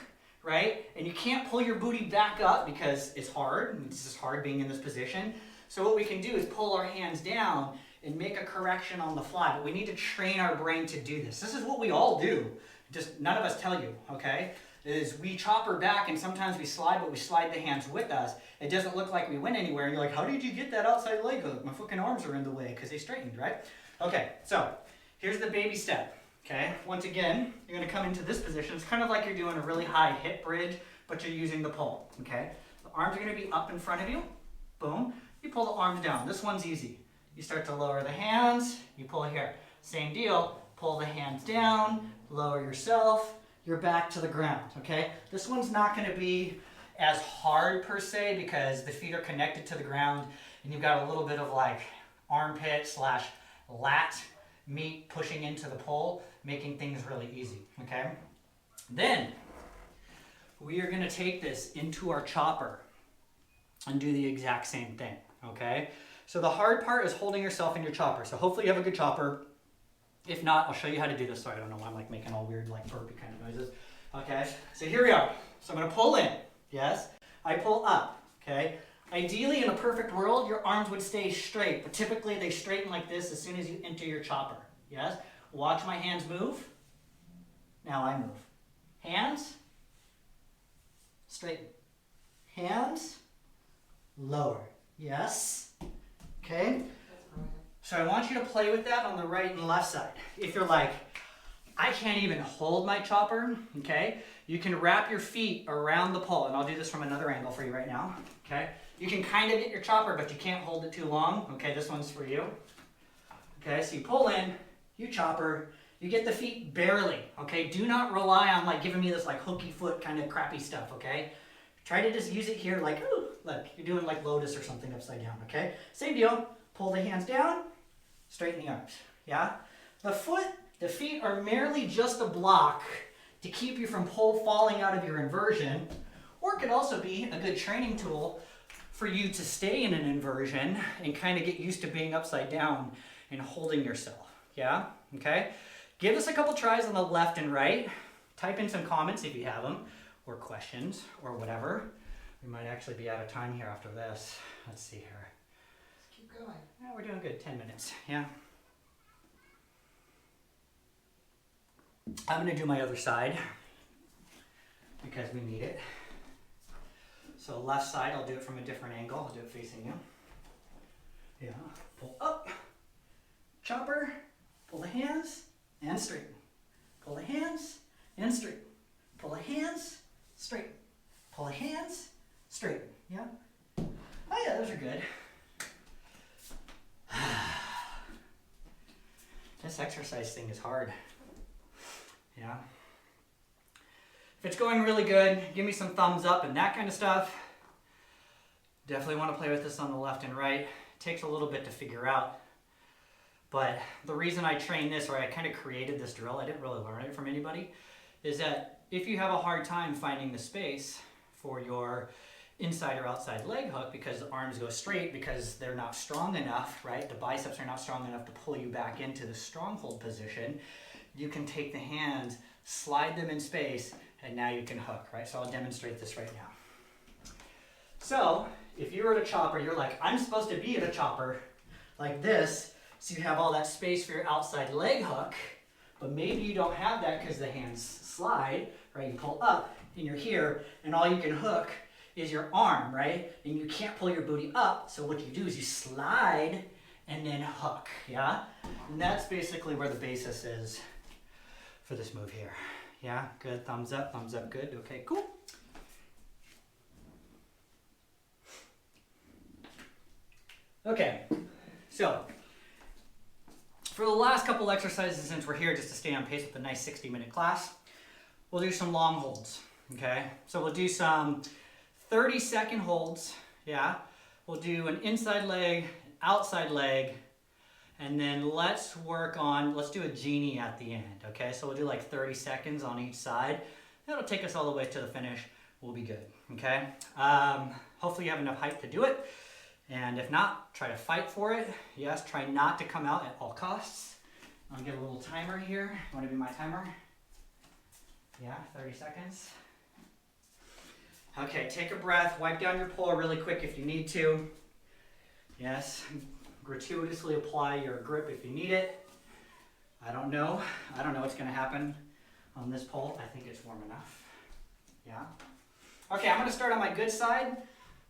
right? And you can't pull your booty back up because it's hard. And this is hard being in this position. So what we can do is pull our hands down and make a correction on the fly. But we need to train our brain to do this. This is what we all do. Just none of us tell you, okay? Is we chopper back and sometimes we slide, but we slide the hands with us. It doesn't look like we went anywhere. And you're like, how did you get that outside leg hook? My fucking arms are in the way because they straightened, right? Okay, so here's the baby step, okay? Once again, you're gonna come into this position. It's kind of like you're doing a really high hip bridge, but you're using the pull, okay? The arms are gonna be up in front of you. Boom. You pull the arms down. This one's easy. You start to lower the hands. You pull here. Same deal. Pull the hands down. Lower yourself. You're back to the ground, okay? This one's not going to be as hard per se because the feet are connected to the ground and you've got a little bit of like armpit / lat meat pushing into the pull, making things really easy, okay? Then we are going to take this into our chopper and do the exact same thing, okay? So the hard part is holding yourself in your chopper. So hopefully you have a good chopper. If not, I'll show you how to do this. Sorry, I don't know why I'm like making all weird like burpee kind of noises. Okay, so here we are. So I'm gonna pull in, yes? I pull up, okay? Ideally, in a perfect world, your arms would stay straight, but typically they straighten like this as soon as you enter your chopper, yes? Watch my hands move. Now I move. Hands, straighten. Hands, lower, yes? Okay? So I want you to play with that on the right and left side. If you're like, I can't even hold my chopper, okay? You can wrap your feet around the pole, and I'll do this from another angle for you right now, okay? You can kind of get your chopper, but you can't hold it too long, okay? This one's for you. Okay, so you pull in, you chopper, you get the feet barely, okay? Do not rely on like giving me this like hooky foot kind of crappy stuff, okay? Try to just use it here like, ooh, look, you're doing like lotus or something upside down, okay? Same deal, pull the hands down, straighten the arms, yeah? The feet are merely just a block to keep you from falling out of your inversion, or it could also be a good training tool for you to stay in an inversion and kind of get used to being upside down and holding yourself, yeah? Okay? Give us a couple tries on the left and right. Type in some comments if you have them, or questions, or whatever. We might actually be out of time here after this. Let's see here. Keep going. Yeah, we're doing good, 10 minutes, yeah. I'm gonna do my other side because we need it. So left side, I'll do it from a different angle. I'll do it facing you. Yeah, pull up, chopper, pull the hands, and straighten. Pull the hands, and straighten. Pull the hands, straighten. Pull the hands, straighten, yeah? Oh yeah, those are good. This exercise thing is hard. Yeah. If it's going really good, give me some thumbs up and that kind of stuff. Definitely want to play with this on the left and right. It takes a little bit to figure out. But the reason I trained this, or I kind of created this drill, I didn't really learn it from anybody, is that if you have a hard time finding the space for your inside or outside leg hook because the arms go straight because they're not strong enough, right? The biceps are not strong enough to pull you back into the stronghold position. You can take the hands, slide them in space, and now you can hook, right? So I'll demonstrate this right now. So if you were at a chopper, you're like, I'm supposed to be at a chopper like this, so you have all that space for your outside leg hook, but maybe you don't have that because the hands slide, right? You pull up and you're here, and all you can hook is your arm, right? And you can't pull your booty up, so what you do is you slide and then hook, yeah? And that's basically where the basis is for this move here. Yeah, good, thumbs up, good, okay, cool. Okay, so for the last couple exercises, since we're here just to stay on pace with a nice 60-minute class, we'll do some long holds, okay? So we'll do some 30-second holds, yeah? We'll do an inside leg, outside leg, and then let's do a genie at the end, okay? So we'll do like 30 seconds on each side. That'll take us all the way to the finish. We'll be good, okay? Hopefully you have enough height to do it. And if not, try to fight for it. Yes, try not to come out at all costs. I'll get a little timer here. Want to be my timer? Yeah, 30 seconds. Okay, take a breath. Wipe down your pull really quick if you need to. Yes, gratuitously apply your grip if you need it. I don't know what's going to happen on this pull. I think it's warm enough. Yeah. Okay, I'm going to start on my good side.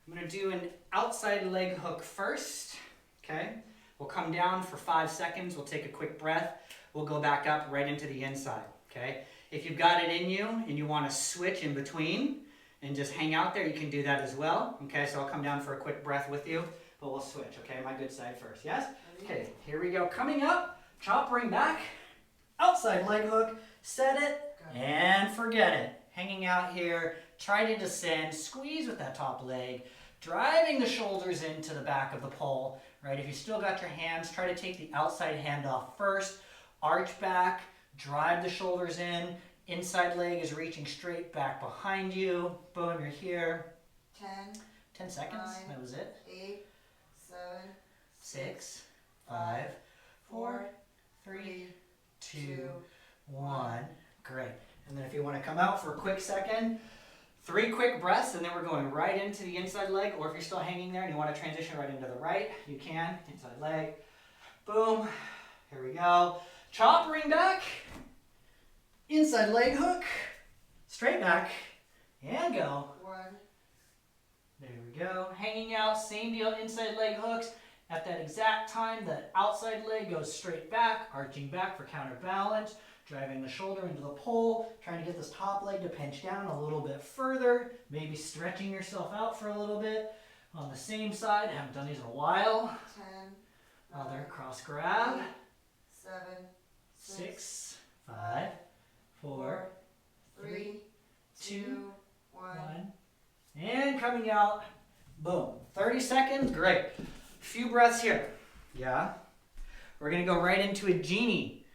I'm going to do an outside leg hook first, okay? We'll come down for 5 seconds. We'll take a quick breath. We'll go back up right into the inside, okay? If you've got it in you and you want to switch in between and just hang out there, you can do that as well, okay? So I'll come down for a quick breath with you, but we'll switch, okay? My good side first, yes? Okay, here we go. Coming up, choppering back, outside leg hook, set it, and forget it. Hanging out here, try to descend, squeeze with that top leg, driving the shoulders into the back of the pole, right? If you still got your hands, try to take the outside hand off first, arch back, drive the shoulders in, inside leg is reaching straight back behind you, boom, you're here. 10 seconds, 9, that was it. 8, 7, 6, 5, 4, 3, 2, 1, great. And then if you want to come out for a quick second, 3 quick breaths, and then we're going right into the inside leg, or if you're still hanging there and you want to transition right into the right, you can. Inside leg, boom, here we go. Choppering back, inside leg hook, straight back, and go. 1. There we go. Hanging out, same deal, inside leg hooks. At that exact time, the outside leg goes straight back, arching back for counterbalance. Driving the shoulder into the pole, trying to get this top leg to pinch down a little bit further, maybe stretching yourself out for a little bit. On the same side, I haven't done these in a while. 10, Other cross grab. 8, 7, 6, 5, 4, 3, 2, 1. And coming out, boom. 30 seconds, great. Few breaths here, yeah? We're gonna go right into a genie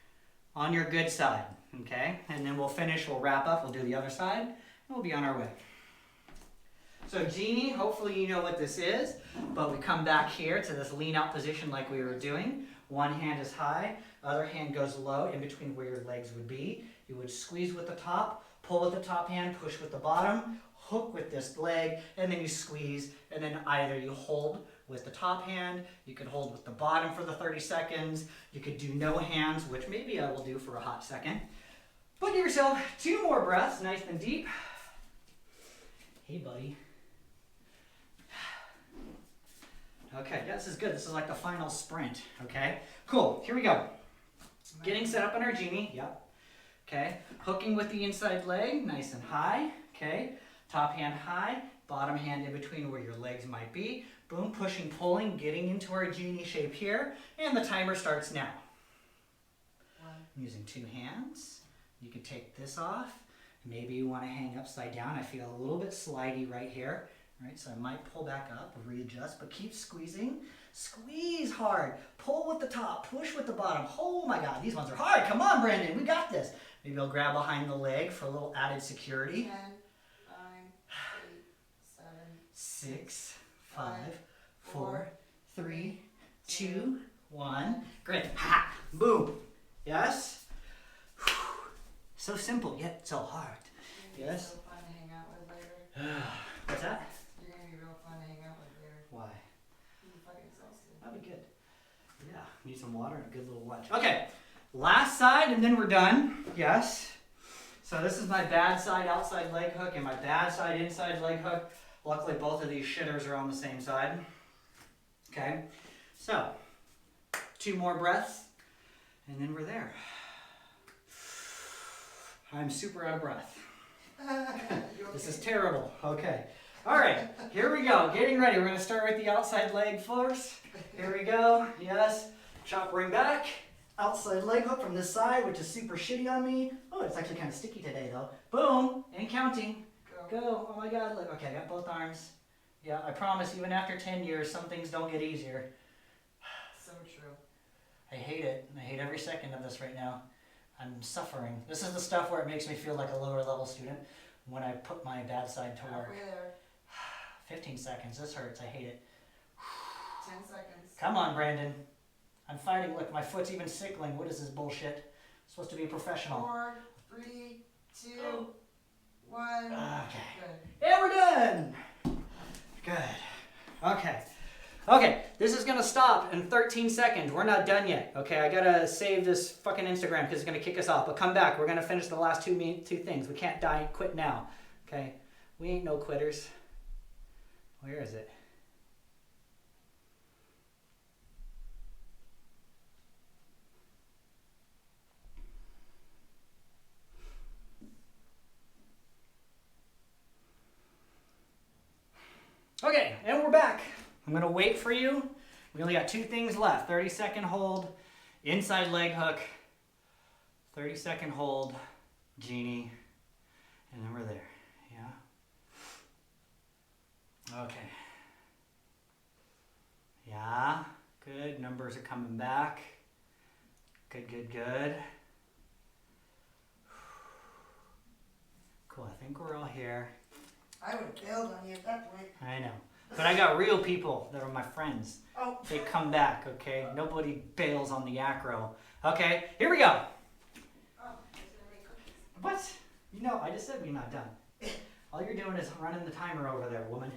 on your good side, okay? And then we'll wrap up, we'll do the other side, and we'll be on our way. So genie, hopefully you know what this is, but we come back here to this lean out position like we were doing. One hand is high, other hand goes low in between where your legs would be. You would squeeze with the top, pull with the top hand, push with the bottom, hook with this leg, and then you squeeze, and then either you hold with the top hand, you could hold with the bottom for the 30 seconds, you could do no hands, which maybe I will do for a hot second. But give yourself 2 more breaths, nice and deep. Hey, buddy. Okay, yeah, this is good. This is like the final sprint, okay? Cool, here we go. Getting set up on our genie, yep. Okay, hooking with the inside leg, nice and high, okay? Top hand high, bottom hand in between where your legs might be. Boom, pushing, pulling, getting into our genie shape here. And the timer starts now. I'm using 2 hands. You can take this off. Maybe you want to hang upside down. I feel a little bit slidey right here. Right, so I might pull back up, readjust, but keep squeezing. Squeeze hard. Pull with the top, push with the bottom. Oh my God, these ones are hard. Come on, Brandon, we got this. Maybe I'll grab behind the leg for a little added security. 10, 9, 8, 7, 6, 5, 4, 3, 2, 1. Great. Ha! Boom. Yes? So simple, yet so hard. Yes? So fun to hang out with later. What's that? You're gonna be real fun to hang out with later. Why? You're fucking exhausted. That'd be good. Yeah, need some water and a good little lunch. Okay, last side and then we're done. Yes. So this is my bad side outside leg hook and my bad side inside leg hook. Luckily both of these shitters are on the same side. Okay, so 2 more breaths and then we're there. I'm super out of breath. This is terrible. Okay. All right, here we go. Getting ready. We're going to start with the outside leg first. Here we go. Yes. Chop ring back. Outside leg hook from this side, which is super shitty on me. Oh, it's actually kind of sticky today, though. Boom. And counting. Go. Oh, my God. Look. Okay, I got both arms. Yeah, I promise, even after 10 years, some things don't get easier. So true. I hate it. I hate every second of this right now. I'm suffering. This is the stuff where it makes me feel like a lower level student when I put my bad side to work. Halfway there. 15 seconds. This hurts. I hate it. 10 seconds. Come on, Brandon. I'm fighting. Look, my foot's even sickling. What is this bullshit? I'm supposed to be a professional. 4, 3, 2, 1. Okay. Good. And we're done. Good. Okay. Okay, this is going to stop in 13 seconds. We're not done yet. Okay, I got to save this fucking Instagram because it's going to kick us off. But come back. We're going to finish the last two things. We can't quit now. Okay? We ain't no quitters. Where is it? Okay, and we're back. I'm going to wait for you. We only got 2 things left. 30-second hold, inside leg hook, 30-second hold, genie, and then we're there. Yeah? Okay. Yeah, good. Numbers are coming back. Good, good, good. Cool, I think we're all here. I would have bailed on you at that point. I know. But I got real people that are my friends. Oh. They come back, okay? Nobody bails on the acro. Okay, here we go. Oh, I was gonna make cookies. What? You know, I just said we're not done. All you're doing is running the timer over there, woman.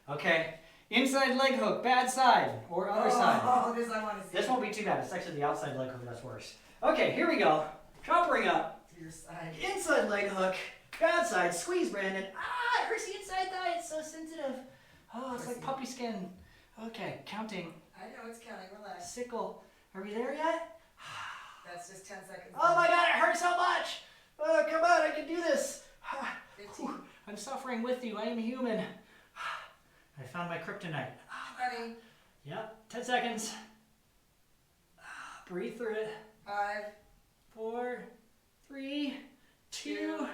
Okay, inside leg hook, bad side, or other side. Oh, this I want to see. This won't be too bad. It's actually the outside leg hook that's worse. Okay, here we go. Chop ring up. To your side. Inside leg hook, bad side, squeeze, Brandon. Ah, it hurts the inside thigh. It's so sensitive. Oh, it's like puppy skin. Okay, counting. I know it's counting. Relax. Sickle. Are we there yet? That's just 10 seconds. Oh my God, it hurts so much. Oh, come on, I can do this. 15. I'm suffering with you. I am human. I found my kryptonite. 20. Yep, 10 seconds. Breathe through it. 5. 4, 3, 2,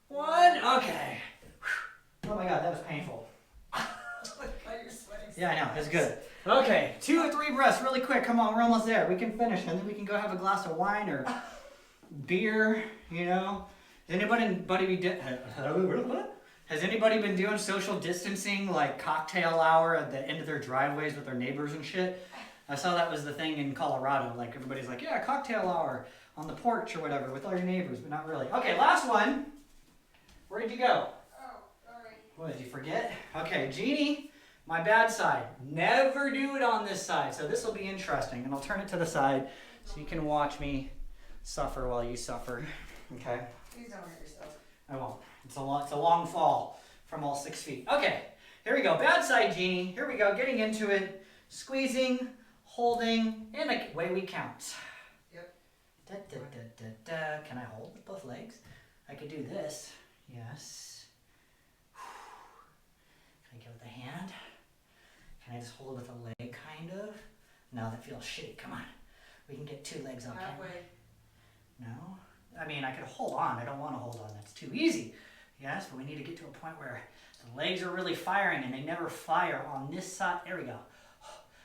1. Okay. Oh my God, that was painful. Look how you're sweating. Yeah, I know. It's good. Okay, 2 or 3 breaths really quick. Come on, we're almost there. We can finish, and then we can go have a glass of wine or beer, you know. Has anybody been doing social distancing, like cocktail hour at the end of their driveways with their neighbors and shit? I saw that was the thing in Colorado. Like, everybody's like, yeah, cocktail hour on the porch or whatever with all your neighbors, but not really. Okay, last one. Where did you go? Oh, sorry. What, did you forget? Okay, Jeannie, my bad side. Never do it on this side. So this will be interesting. And I'll turn it to the side so you can watch me suffer while you suffer. Okay? Please don't hurt yourself. I won't. It's a long fall from all 6 feet. Okay, here we go. Bad side, Jeannie. Here we go. Getting into it. Squeezing, holding, and away we count. Yep. Da, da, da, da, da. Can I hold with both legs? I could do this. Yes. Can I get with the hand? Can I just hold it with a leg, kind of? No, that feels shitty. Come on. We can get 2 legs on camera. Halfway. No? I mean, I could hold on. I don't want to hold on. That's too easy. Yes, but we need to get to a point where the legs are really firing, and they never fire on this side. There we go.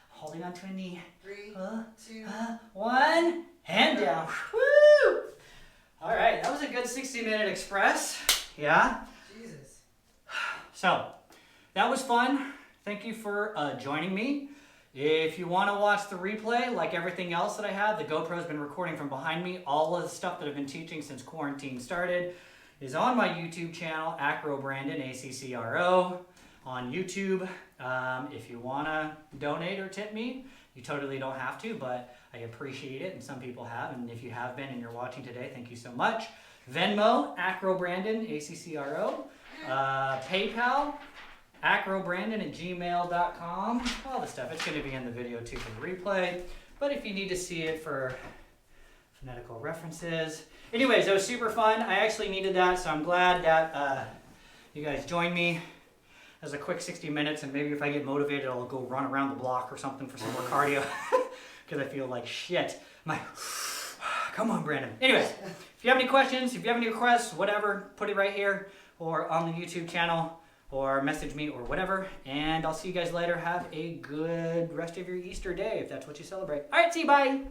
Holding onto a knee. 3, 2, 1. Hand down. Woo! All right, that was a good 60-minute express. Yeah? Jesus. So, that was fun. Thank you for joining me. If you want to watch the replay, like everything else that I have, the GoPro's been recording from behind me. All of the stuff that I've been teaching since quarantine started is on my YouTube channel, Acro Brandon, ACCRO, on YouTube. If you want to donate or tip me, you totally don't have to, but I appreciate it, and some people have, and if you have been and you're watching today, thank you so much. Venmo, Acro Brandon, ACCRO. PayPal, acrobrandon@gmail.com. All the stuff. It's going to be in the video too for the replay. But if you need to see it for phonetical references. Anyways, it was super fun. I actually needed that, so I'm glad that you guys joined me. As a quick 60 minutes, and maybe if I get motivated, I'll go run around the block or something for some more cardio. Because I feel like shit. Come on, Brandon. Anyways, if you have any questions, if you have any requests, whatever, put it right here or on the YouTube channel or message me or whatever. And I'll see you guys later. Have a good rest of your Easter day if that's what you celebrate. All right, see you, bye.